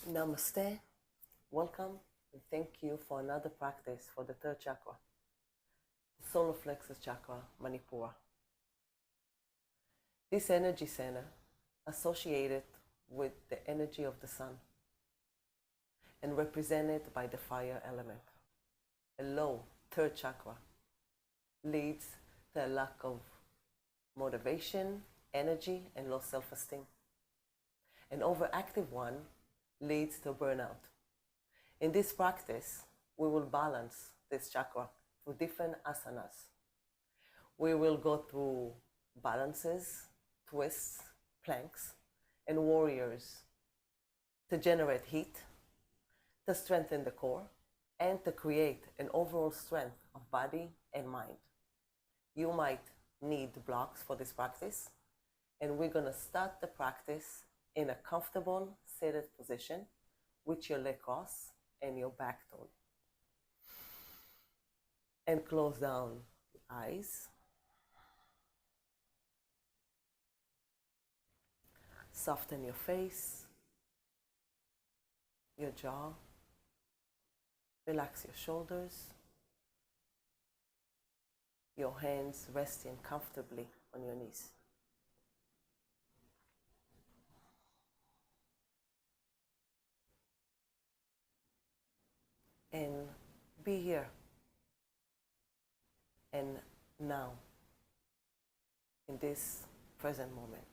Namaste, welcome, and thank you for another practice for the third chakra, the solar plexus chakra, Manipura. This energy center associated with the energy of the sun and represented by the fire element. A low third chakra leads to a lack of motivation, energy, and low self-esteem. An overactive one leads to burnout. In this practice, we will balance this chakra through different asanas. We will go through balances, twists, planks, and warriors to generate heat, to strengthen the core, and to create an overall strength of body and mind. You might need blocks for this practice, and we're going to start the practice in a comfortable seated position with your leg crossed and your back tone. And close down your eyes. Soften your face, your jaw. Relax your shoulders. Your hands resting comfortably on your knees. And be here and now in this present moment.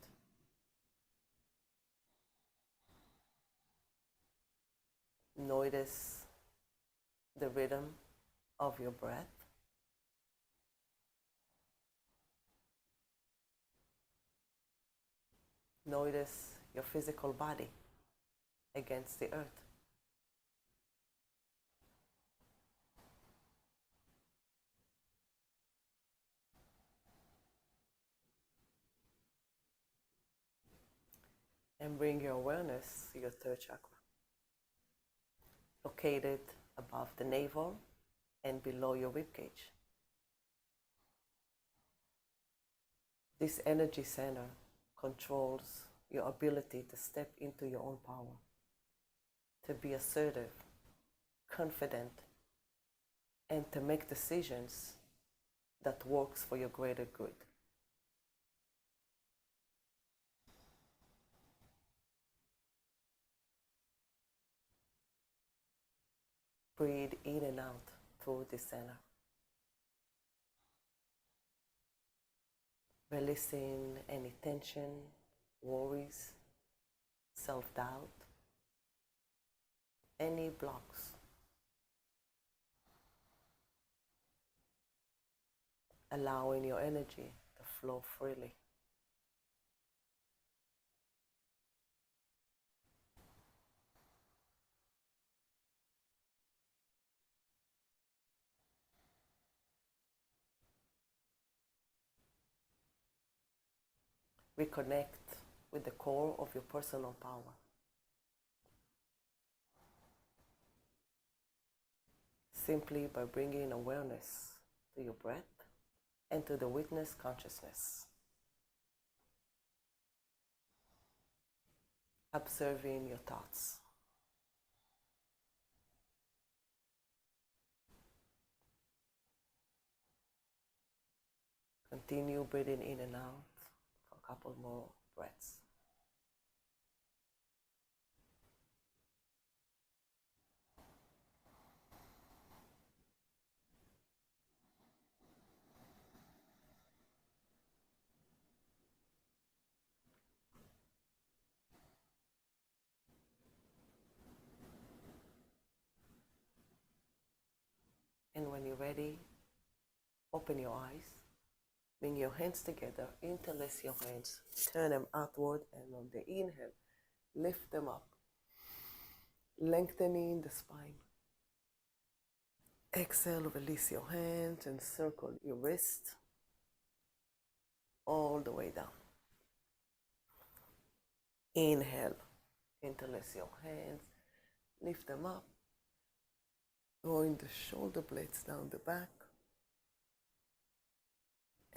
Notice the rhythm of your breath. Notice your physical body against the earth. And bring your awareness to your third chakra, located above the navel and below your ribcage. This energy center controls your ability to step into your own power, to be assertive, confident, and to make decisions that works for your greater good. Breathe in and out through the center. Releasing any tension, worries, self-doubt, any blocks. Allowing your energy to flow freely. Reconnect with the core of your personal power. Simply by bringing awareness to your breath and to the witness consciousness. Observing your thoughts. Continue breathing in and out for a couple more breaths. And when you're ready, open your eyes. Bring your hands together, interlace your hands, turn them outward, and on the inhale, lift them up, lengthening the spine. Exhale, release your hands and circle your wrist all the way down. Inhale, interlace your hands, lift them up, drawing the shoulder blades down the back.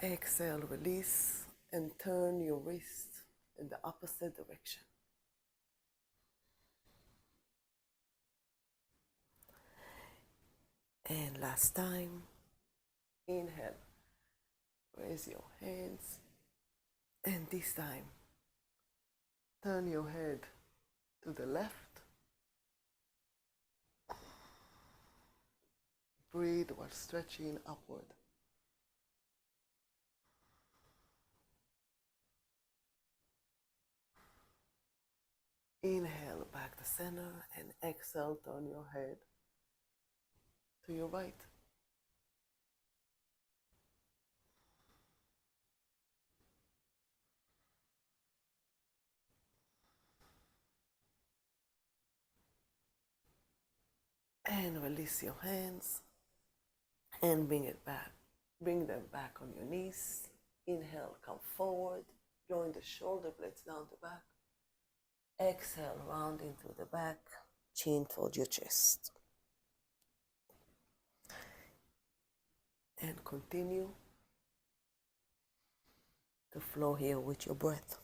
Exhale, release, and turn your wrist in the opposite direction. last time. Inhale, raise your hands, and this time turn your head to the left. Breathe while stretching upward. Inhale back to center and exhale, turn your head to your right. And release your hands and bring it back. Bring them back on your knees. Inhale, come forward. Join the shoulder blades down the back. Exhale, round into the back, chin towards your chest. And continue to flow here with your breath.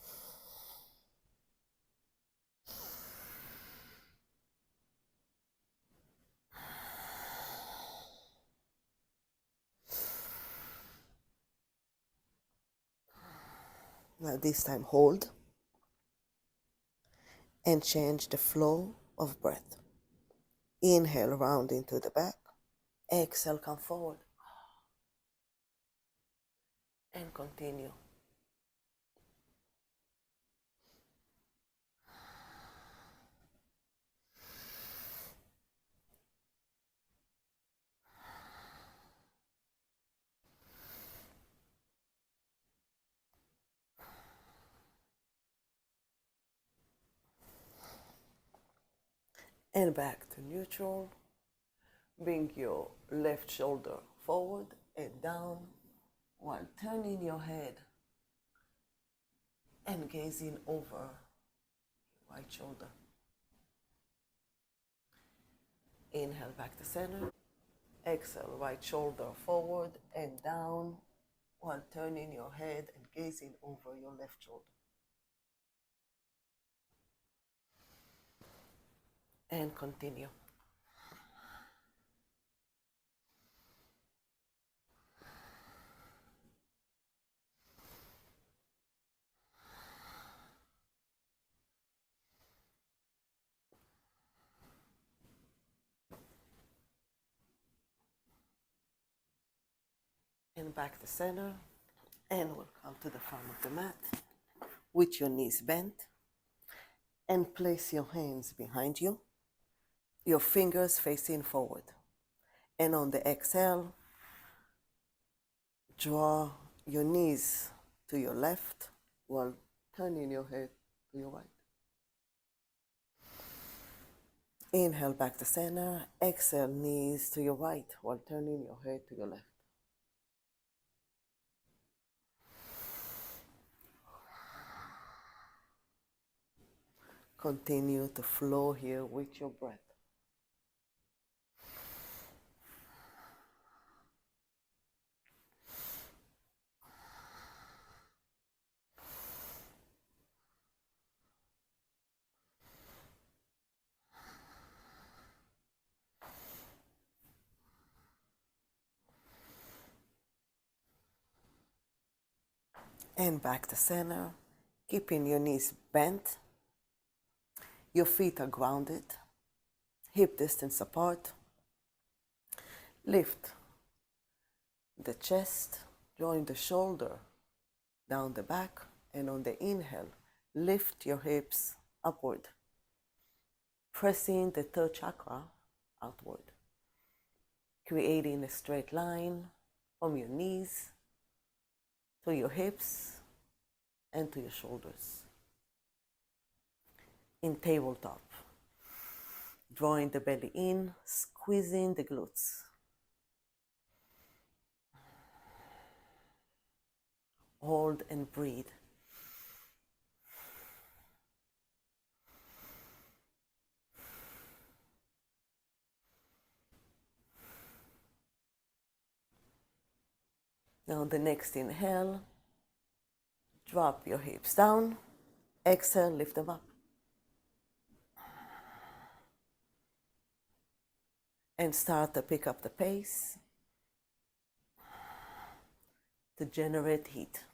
Now this time hold and change the flow of breath. Inhale, round into the back. Exhale, come forward. And continue. And back to neutral. Bring your left shoulder forward and down while turning your head and gazing over your right shoulder. Inhale back to center. Exhale, right shoulder forward and down while turning your head and gazing over your left shoulder. And continue. And back to center. And we'll come to the front of the mat with your knees bent. And place your hands behind you. Your fingers facing forward. And on the exhale, draw your knees to your left while turning your head to your right. Inhale back to center. Exhale, knees to your right while turning your head to your left. Continue to flow here with your breath. And back to center, keeping your knees bent. Your feet are grounded, hip distance apart. Lift the chest, join the shoulder down the back, and on the inhale, lift your hips upward, pressing the third chakra outward, creating a straight line from your knees to your hips and to your shoulders. In tabletop, drawing the belly in, squeezing the glutes. Hold and breathe. Now the next inhale, drop your hips down. Exhale, lift them up. and start to pick up the pace to generate heat.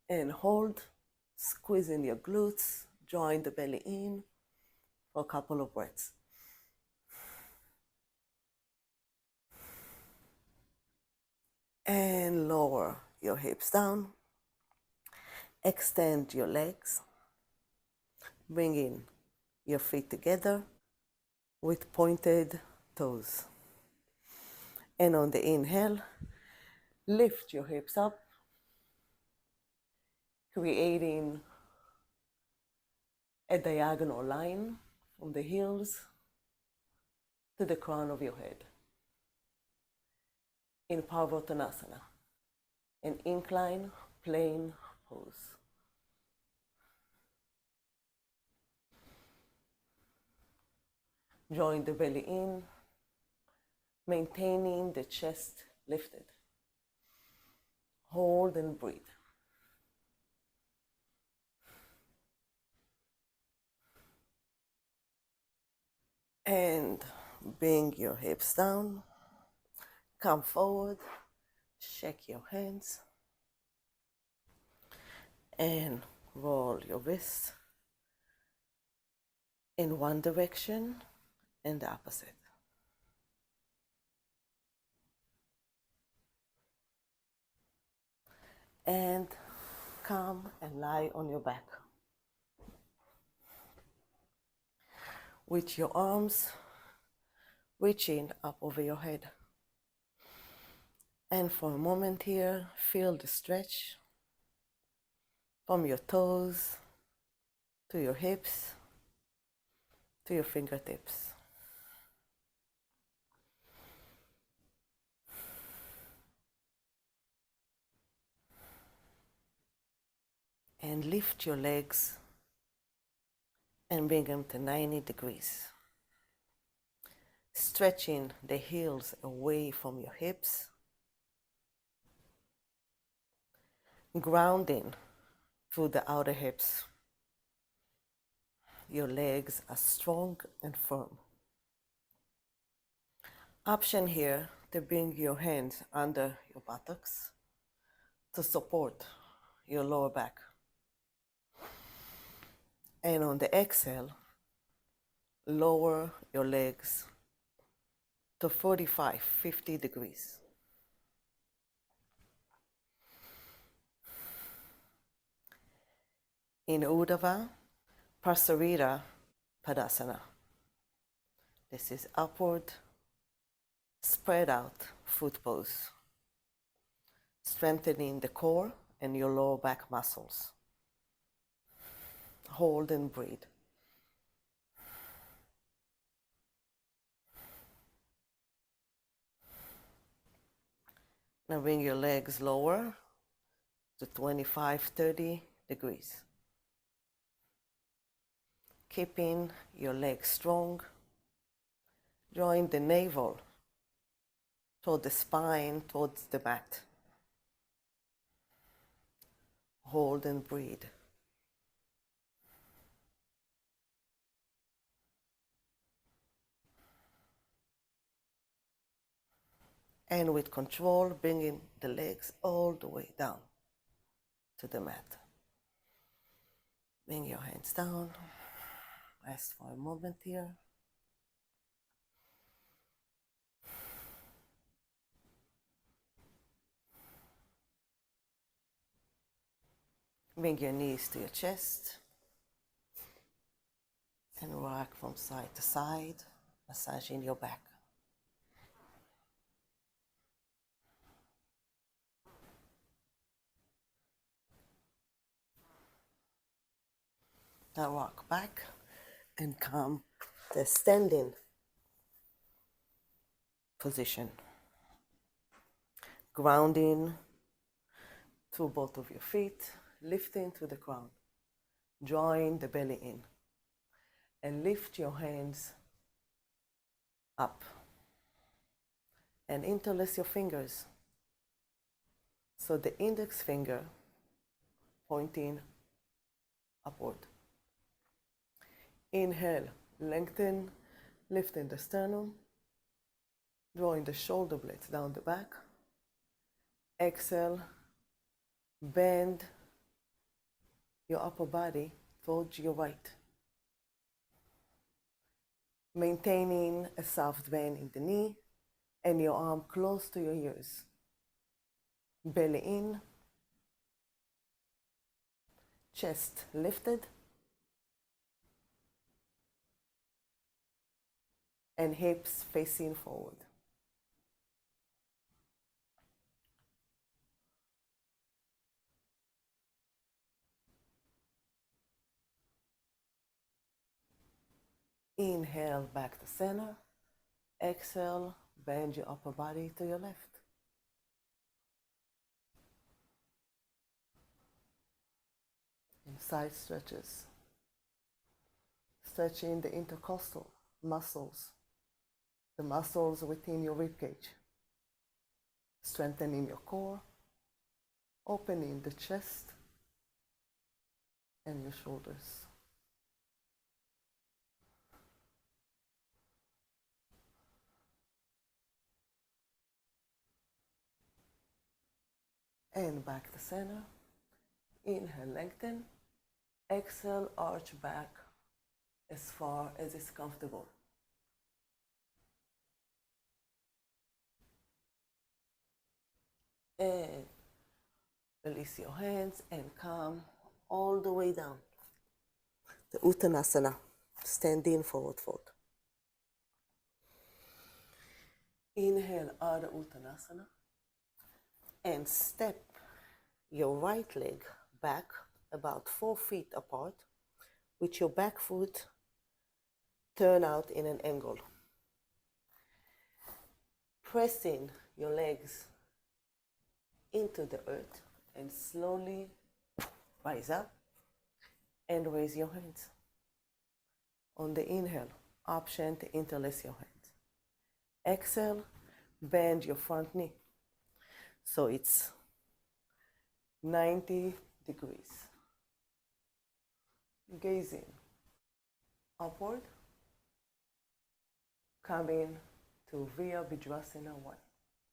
And hold, squeezing your glutes, drawing the belly in for a couple of breaths. And lower your hips down. Extend your legs. Bring in your feet together with pointed toes. And on the inhale, lift your hips up, creating a diagonal line from the heels to the crown of your head. In Parvattanasana, an incline plane pose. Drawing the belly in, maintaining the chest lifted. Hold and breathe. And bring your hips down. Come forward. Shake your hands. And roll your wrists in one direction and the opposite. And come and lie on your back. With your arms reaching up over your head. And for a moment here, feel the stretch from your toes to your hips to your fingertips. And lift your legs and bring them to 90 degrees. Stretching the heels away from your hips. Grounding through the outer hips. Your legs are strong and firm. Option here to bring your hands under your buttocks to support your lower back. And on the exhale, lower your legs to 45-50 degrees. In Uddhava Prasarita Padasana. This is upward, spread out foot pose, strengthening the core and your lower back muscles. Hold and breathe. Now bring your legs lower to 25-30 degrees. Keeping your legs strong, drawing the navel toward the spine, towards the mat. Hold and breathe. And with control, bringing the legs all the way down to the mat. Bring your hands down. Rest for a moment here. Bring your knees to your chest and rock from side to side, massaging your back. Now rock back and come to standing position. Grounding through both of your feet, lifting to the crown. drawing the belly in. And lift your hands up. And interlace your fingers. So the index finger pointing upward. Inhale, lengthen, lifting the sternum, drawing the shoulder blades down the back. Exhale, bend your upper body towards your right. Maintaining a soft bend in the knee and your arm close to your ears. Belly in, chest lifted, and hips facing forward. Inhale back to center. Exhale, bend your upper body to your left. And side stretches. Stretching the intercostal muscles, the muscles within your ribcage. Strengthening your core, opening the chest and your shoulders. And back to center. Inhale, lengthen. Exhale, arch back as far as is comfortable. And release your hands and come all the way down. The Uttanasana, standing forward fold. Inhale, Ardha Uttanasana. And step your right leg back about 4 feet apart with your back foot turn out in an angle. Pressing your legs into the earth and slowly rise up and raise your hands. On the inhale, option to interlace your hands. Exhale, bend your front knee. So it's 90 degrees. Gazing upward, coming to Virabhadrasana 1,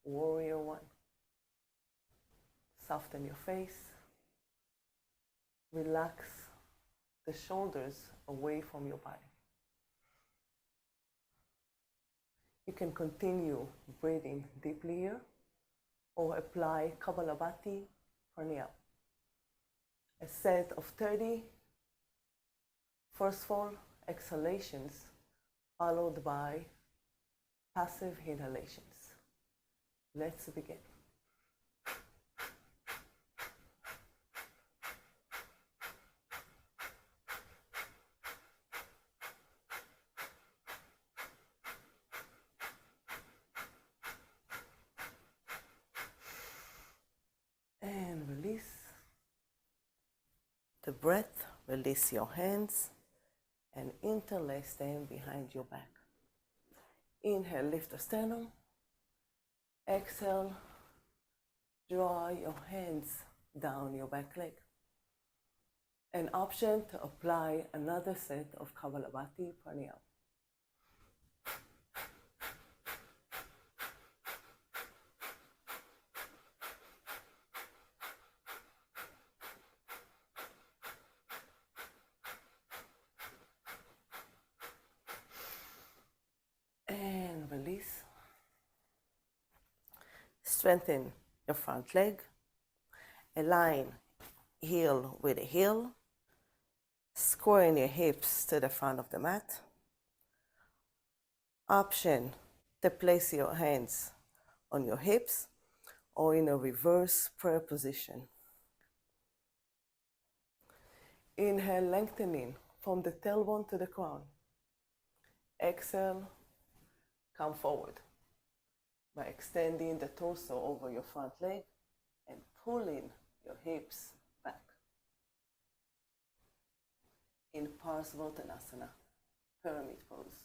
Warrior 1. Soften your face. Relax the shoulders away from your body. You can continue breathing deeply here or apply Kapalabhati Pranayama. A set of 30 forceful exhalations followed by passive inhalations. Let's begin. And release the breath. Release your hands and interlace them behind your back. Inhale, lift the sternum. Exhale, draw your hands down your back leg. An option to apply another set of Kapalabhati Pranayama. And release. Strengthen your front leg. Align heel with a heel. Squaring your hips to the front of the mat. Option to place your hands on your hips or in a reverse prayer position. Inhale, lengthening from the tailbone to the crown. Exhale, come forward by extending the torso over your front leg and pulling your hips back. in Parsvottanasana, pyramid pose.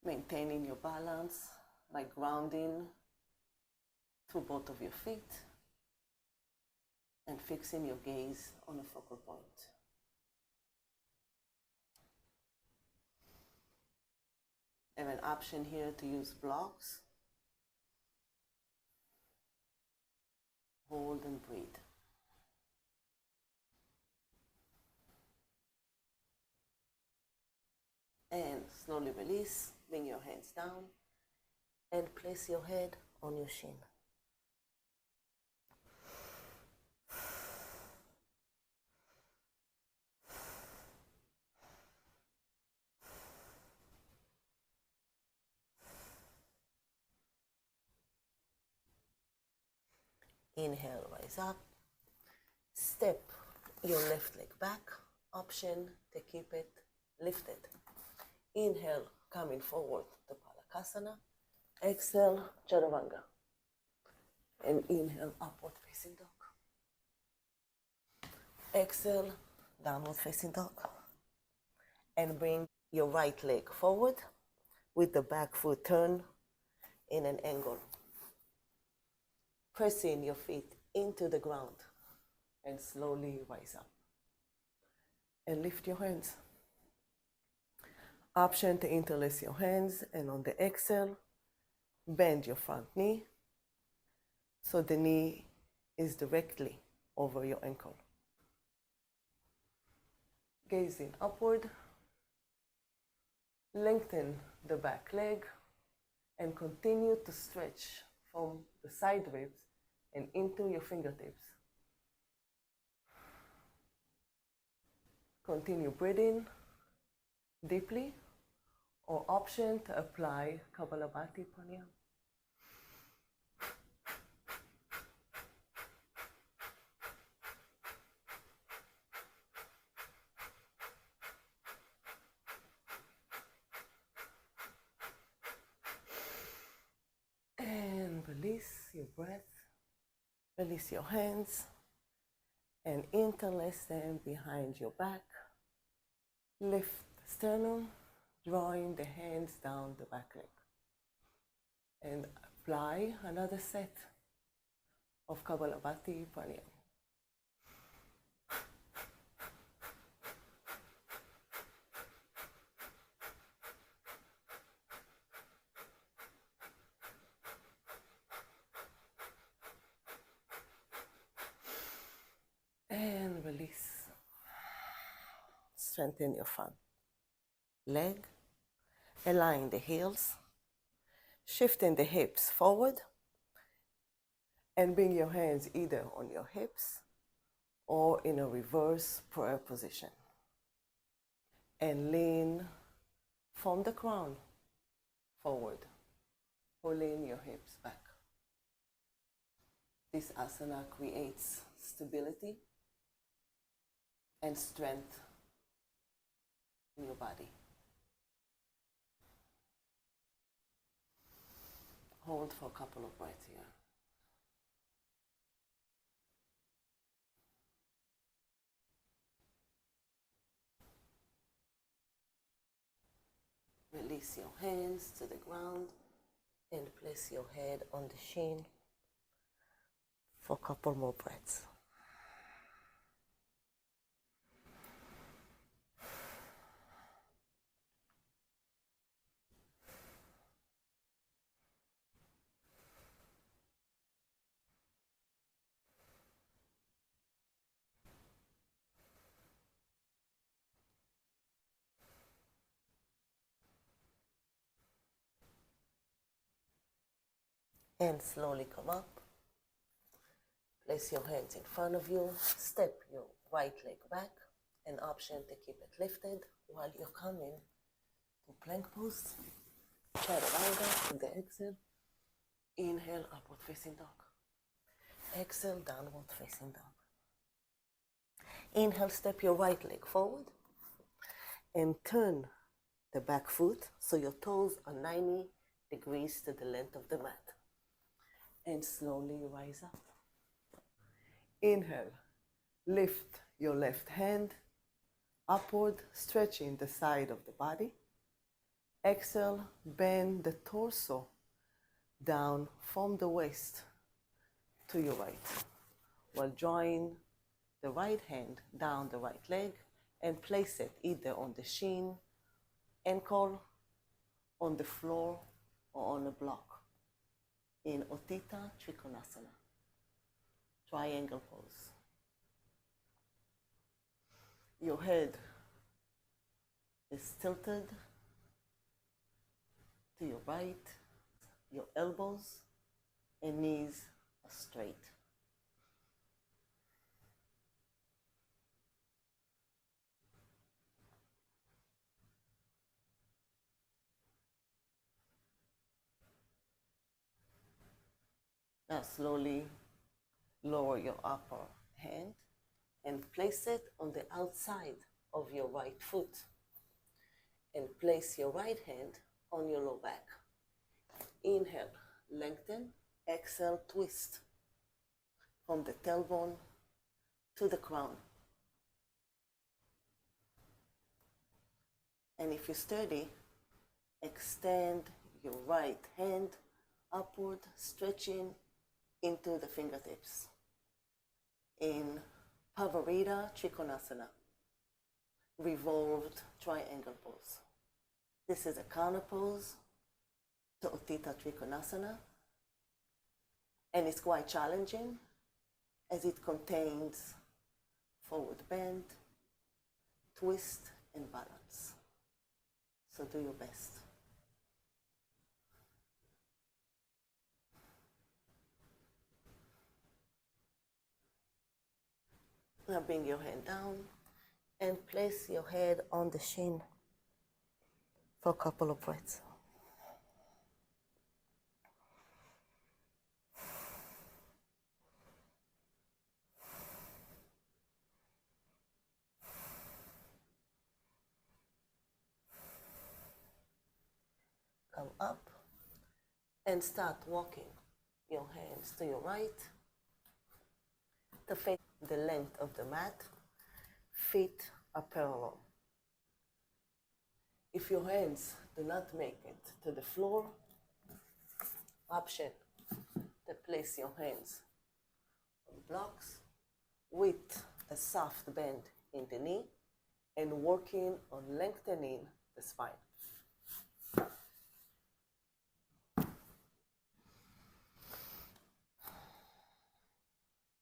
Maintaining your balance by grounding through both of your feet and fixing your gaze on a focal point. I have an option here to use blocks. Hold and breathe. And slowly release, bring your hands down and place your head on your shin. Inhale, rise up. Step your left leg back. Option to keep it lifted. Inhale, coming forward to Palakasana. Exhale, Chaturanga. And inhale, upward facing dog. Exhale, downward facing dog. And bring your right leg forward with the back foot turned in an angle. Pressing your feet into the ground and slowly rise up. And lift your hands. Option to interlace your hands, and on the exhale, bend your front knee so the knee is directly over your ankle. Gazing upward, lengthen the back leg and continue to stretch from the side ribs and into your fingertips. Continue breathing deeply, or option to apply Kapalabhati Pranayama. And release your breath, release your hands, and interlace them behind your back. Lift the sternum, drawing the hands down the back leg. And apply another set of Kapalabhati Pranayama. And release. Strengthen your front leg, align the heels, shifting the hips forward, and bring your hands either on your hips or in a reverse prayer position. And lean from the crown forward, pulling your hips back. This asana creates stability and strength in your body. Hold for a couple of breaths here. Release your hands to the ground and place your head on the shin for a couple more breaths. And slowly come up. Place your hands in front of you. Step your right leg back. An option to keep it lifted while you're coming to plank pose. Chaturanga with the exhale. Inhale, upward facing dog. Exhale, downward facing dog. Inhale, step your right leg forward and turn the back foot so your toes are 90 degrees to the length of the mat. And slowly rise up. Inhale, lift your left hand upward, stretching the side of the body. Exhale, bend the torso down from the waist to your right, while drawing the right hand down the right leg and place it either on the shin, ankle, on the floor, or on a block in Uttita Trikonasana, triangle pose. Your head is tilted to your right, your elbows and knees are straight. Now slowly lower your upper hand and place it on the outside of your right foot. And place your right hand on your low back. Inhale, lengthen. Exhale, twist from the tailbone to the crown. And if you're sturdy, extend your right hand upward, stretching into the fingertips in Pavarita Trikonasana, revolved triangle pose. This is a counter pose to Uttita Trikonasana, and it's quite challenging as it contains forward bend, twist, and balance. So do your best. Now bring your hand down and place your head on the shin for a couple of breaths. Come up and start walking your hands to your right to face the length of the mat. Feet are parallel. If your hands do not make it to the floor, option to place your hands on blocks with a soft bend in the knee and working on lengthening the spine.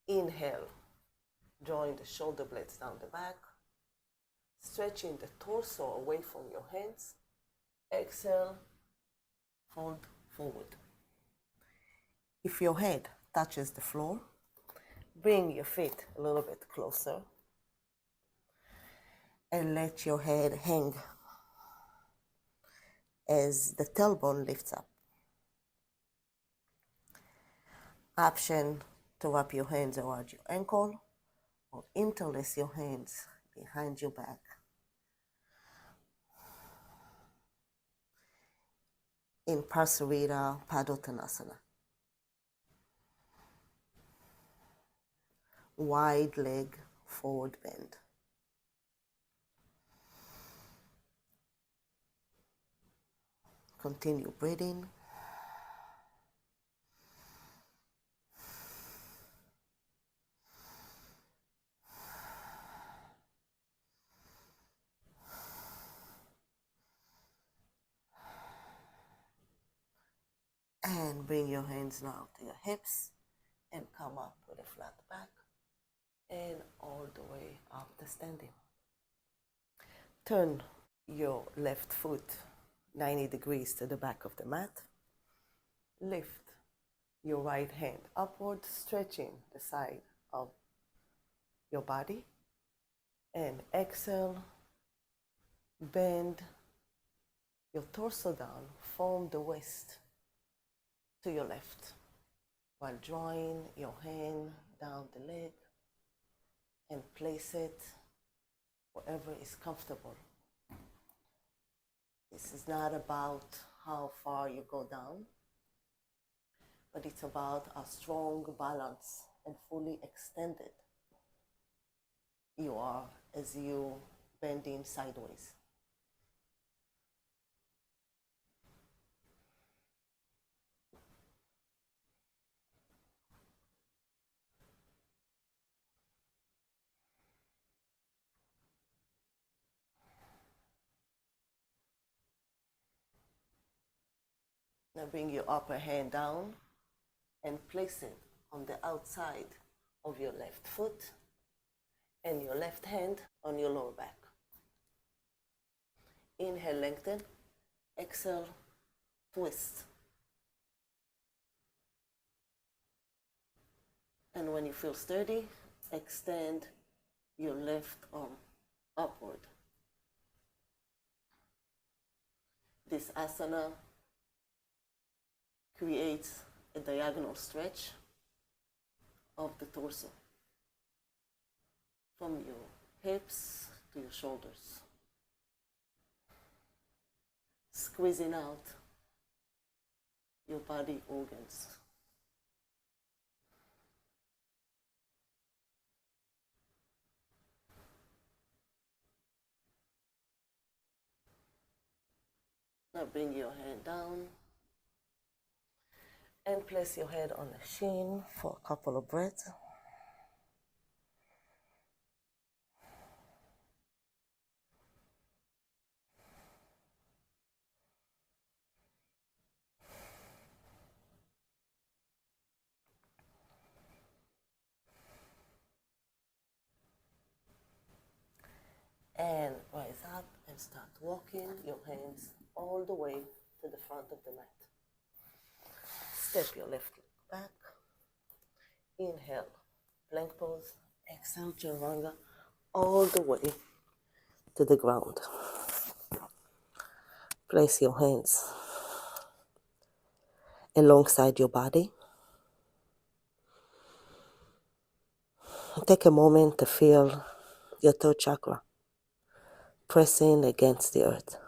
Inhale, drawing the shoulder blades down the back, stretching the torso away from your hands. Exhale, fold forward. If your head touches the floor, bring your feet a little bit closer and let your head hang as the tailbone lifts up. Option to wrap your hands around your ankle or interlace your hands behind your back. In Parsarita Padottanasana. Wide leg forward bend. Continue breathing. And bring your hands now to your hips and come up with a flat back and all the way up to standing. Turn your left foot 90 degrees to the back of the mat. Lift your right hand upward, stretching the side of your body. And exhale, bend your torso down from the waist to your left, while drawing your hand down the leg and place it wherever is comfortable. This is not about how far you go down, but it's about a strong balance and fully extended you as you bend in sideways. Now bring your upper hand down and place it on the outside of your left foot and your left hand on your lower back. Inhale, lengthen. Exhale, twist. And when you feel sturdy, extend your left arm upward. This asana creates a diagonal stretch of the torso from your hips to your shoulders, squeezing out your body organs. Now bring your hand down and place your head on the shin for a couple of breaths. And rise up and start walking your hands all the way to the front of the mat. Step your left leg back. Inhale, plank pose. Exhale, chaturanga, all the way to the ground. Place your hands alongside your body. Take a moment to feel your third chakra pressing against the earth.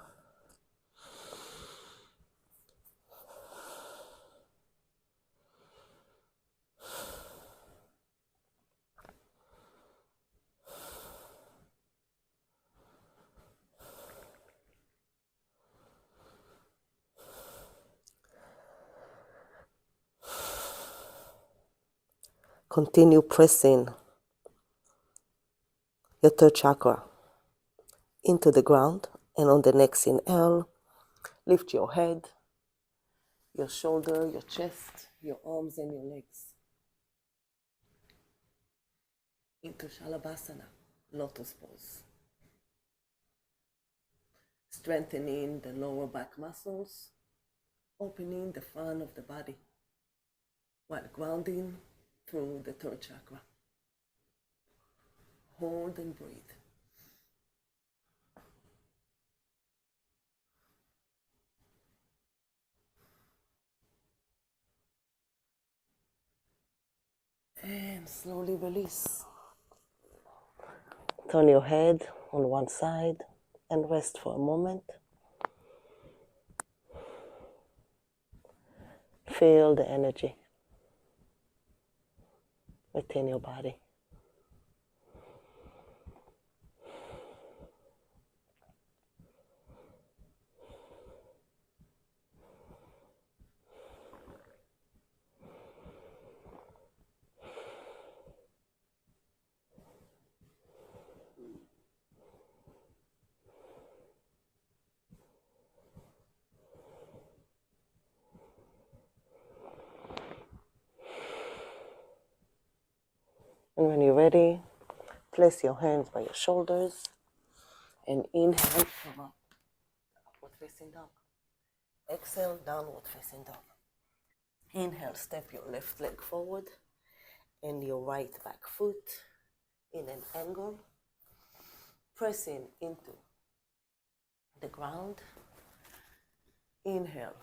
Continue pressing your third chakra into the ground, and on the next inhale, lift your head, your shoulder, your chest, your arms and your legs into Shalabhasana, lotus pose. Strengthening the lower back muscles, opening the front of the body while grounding through the third chakra. Hold and breathe. And slowly release. Turn your head on one side and rest for a moment. Feel the energy within your body. And when you're ready, place your hands by your shoulders and inhale, come up, upward facing dog. Exhale, downward facing dog. Inhale, step your left leg forward and your right back foot in an angle, pressing into the ground. Inhale,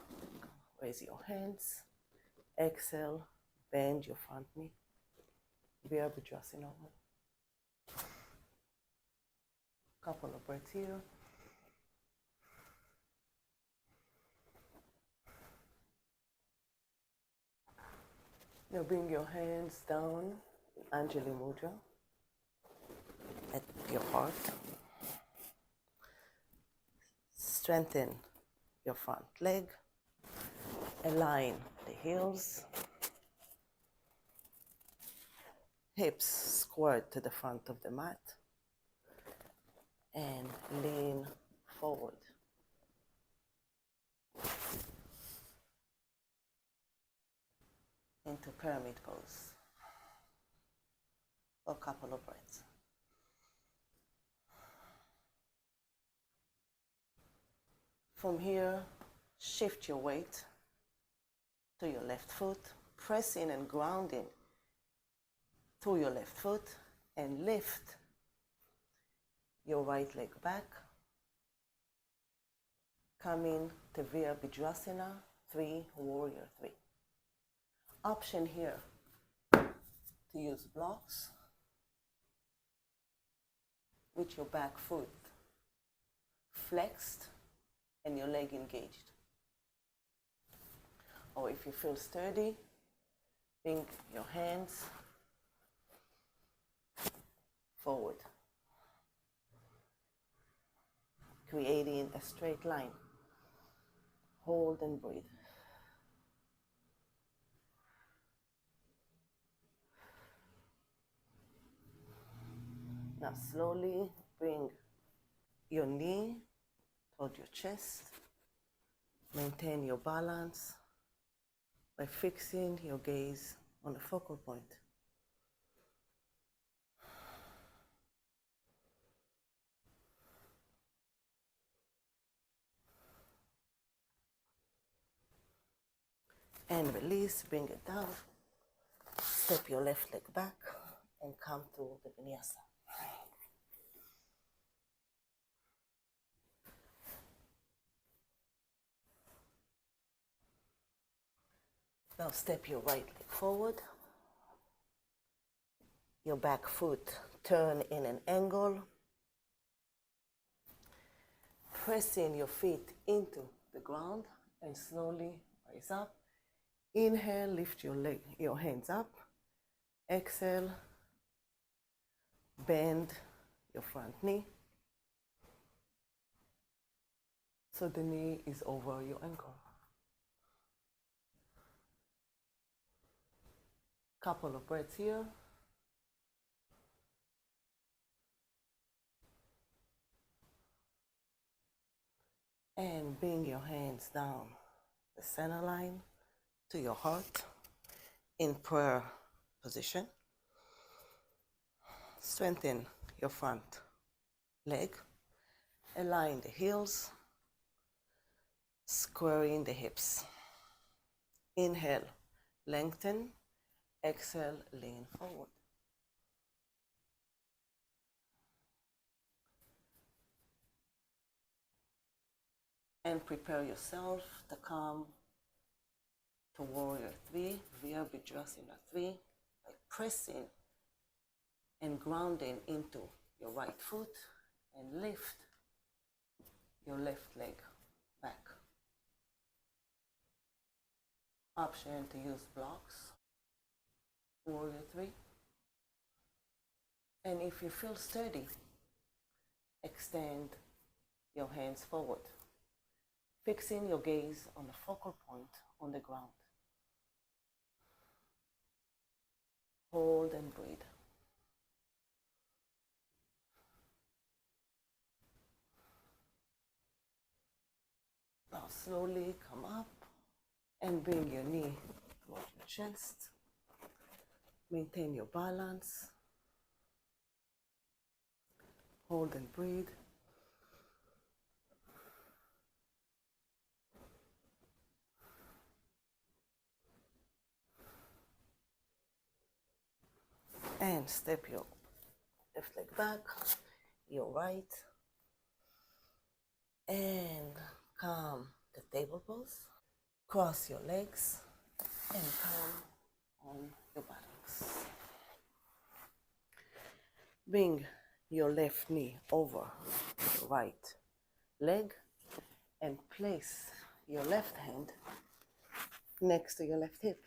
raise your hands. Exhale, bend your front knee. Virabhadrasana. Couple of breaths here. Now bring your hands down, Anjali Mudra, at your heart. Strengthen your front leg. Align the heels. Hips squared to the front of the mat. And lean forward. Into pyramid pose for a couple of breaths. From here, shift your weight to your left foot, press in and ground in through your left foot, and lift your right leg back. Come in to Virabhadrasana 3, Warrior 3. Option here to use blocks with your back foot flexed and your leg engaged. Or if you feel sturdy, bring your hands forward, creating a straight line. Hold and breathe. Now slowly bring your knee toward your chest. Maintain your balance by fixing your gaze on the focal point. And release, bring it down. Step your left leg back and come to the vinyasa. Now step your right leg forward. Your back foot turn in an angle. Pressing your feet into the ground and slowly rise up. Inhale, lift your hands up. Exhale, bend your front knee. So the knee is over your ankle. Couple of breaths here. And bring your hands down the center line to your heart in prayer position. Strengthen your front leg. Align the heels. Squaring the hips. Inhale, lengthen. Exhale, lean forward. And prepare yourself to come to Warrior 3, Virabhadrasana 3, by pressing and grounding into your right foot and lift your left leg back. Option to use blocks, Warrior 3. And if you feel sturdy, extend your hands forward, fixing your gaze on the focal point on the ground. Hold and breathe. Now slowly come up and bring your knee towards your chest. Maintain your balance. Hold and breathe. And step your left leg back, your right, and come to table pose. Cross your legs and come on your buttocks. Bring your left knee over your right leg and place your left hand next to your left hip,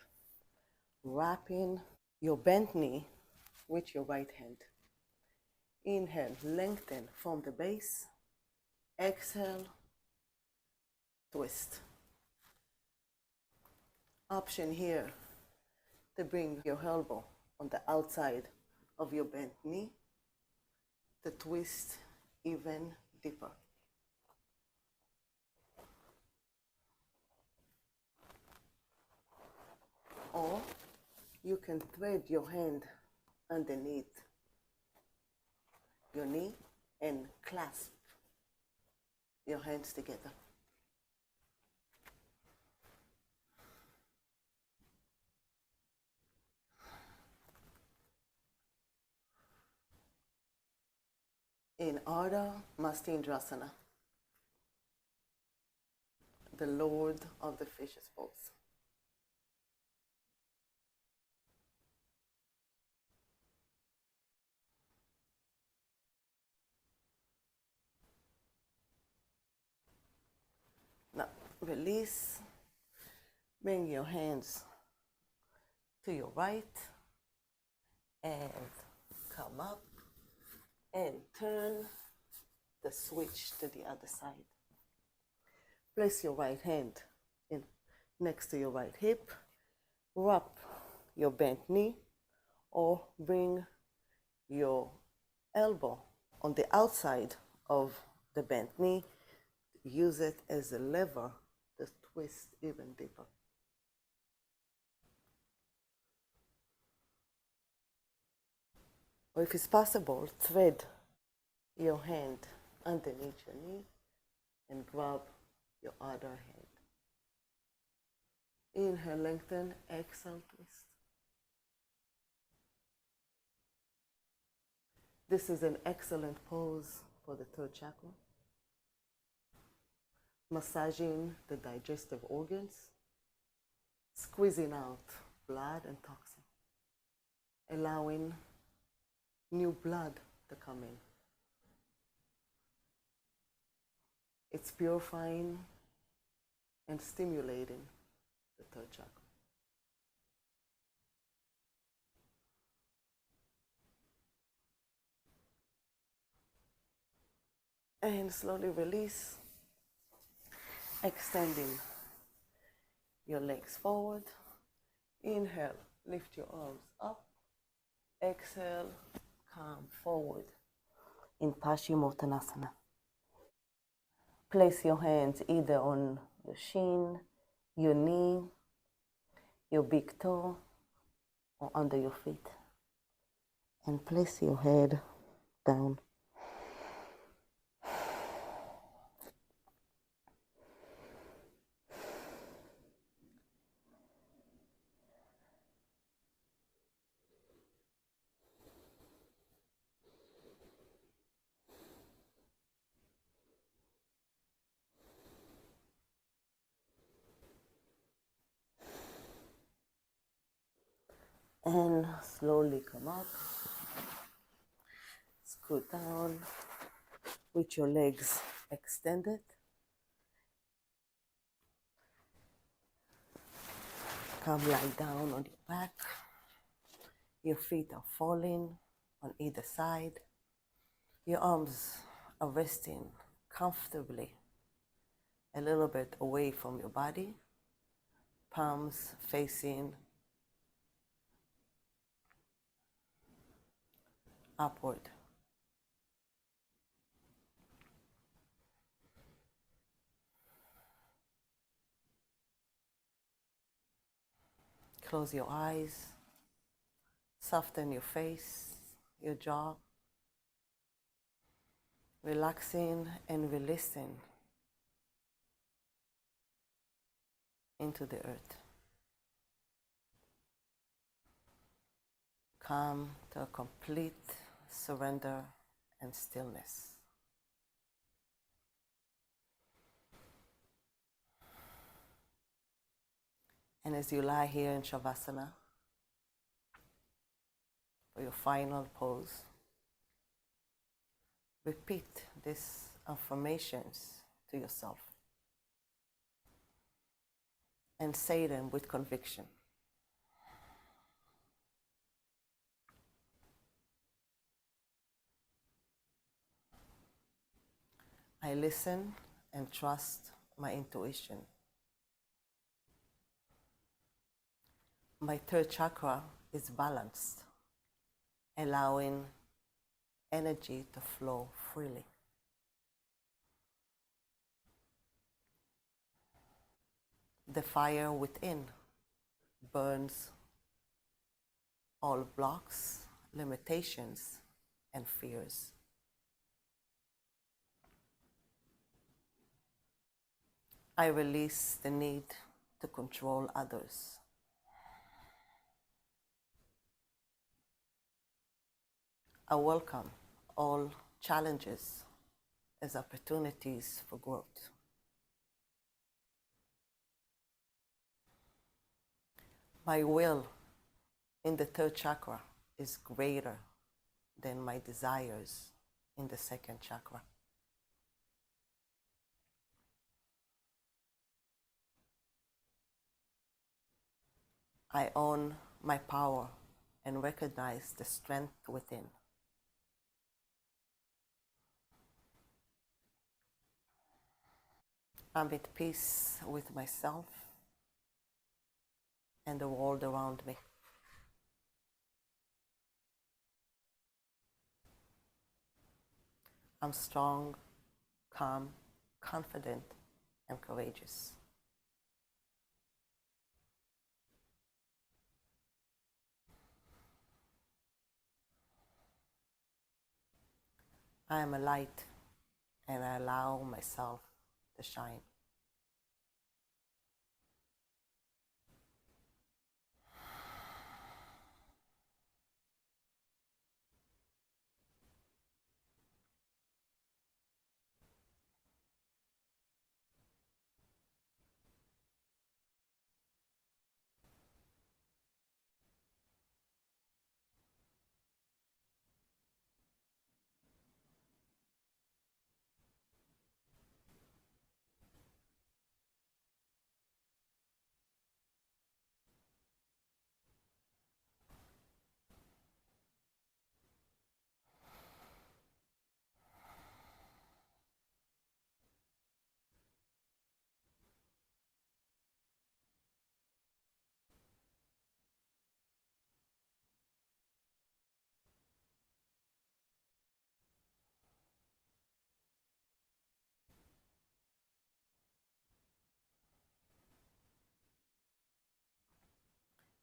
wrapping your bent knee with your right hand Inhale, lengthen from the base. Exhale, twist. Option here to bring your elbow on the outside of your bent knee to twist even deeper. Or you can thread your hand underneath your knee and clasp your hands together. In Ardha Matsyendrasana, the Lord of the Fishes pose. Now, release. Bring your hands to your right and come up and turn the switch to the other side. Place your right hand in next to your right hip. Wrap your bent knee or bring your elbow on the outside of the bent knee. Use it as a lever to twist even deeper. Or if it's possible, thread your hand underneath your knee and grab your other hand. Inhale, lengthen, exhale, twist. This is an excellent pose for the third chakra, massaging the digestive organs, squeezing out blood and toxin, allowing new blood to come in. It's purifying and stimulating the third chakra. And slowly release, extending your legs forward. Inhale, lift your arms up. Exhale, come forward in Paschimottanasana. Place your hands either on your shin, your knee, your big toe, or under your feet. And place your head down. And slowly come up. Scoot down with your legs extended. Come lie down on your back. Your feet are falling on either side. Your arms are resting comfortably a little bit away from your body. Palms facing upward. Close your eyes. Soften your face, your jaw. Relaxing and releasing into the earth. Come to a complete surrender and stillness. And as you lie here in Shavasana, for your final pose, repeat these affirmations to yourself and say them with conviction. I listen and trust my intuition. My third chakra is balanced, allowing energy to flow freely. The fire within burns all blocks, limitations, and fears. I release the need to control others. I welcome all challenges as opportunities for growth. My will in the third chakra is greater than my desires in the second chakra. I own my power and recognize the strength within. I'm at peace with myself and the world around me. I'm strong, calm, confident, and courageous. I am a light and I allow myself to shine.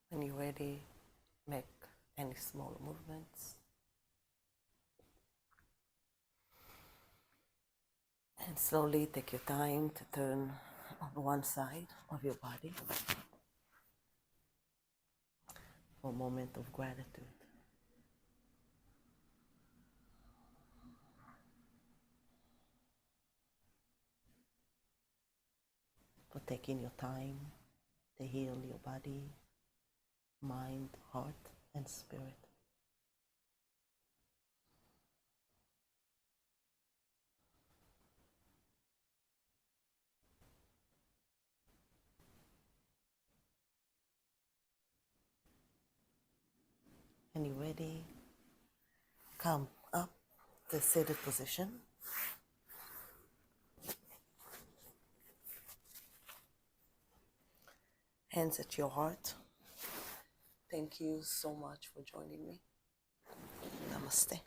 When you're ready, make any small movements. And slowly take your time to turn on one side of your body for a moment of gratitude. For taking your time to heal your body, mind, heart, and spirit. And you're ready, come up to seated position. Hands at your heart. Thank you so much for joining me. Namaste.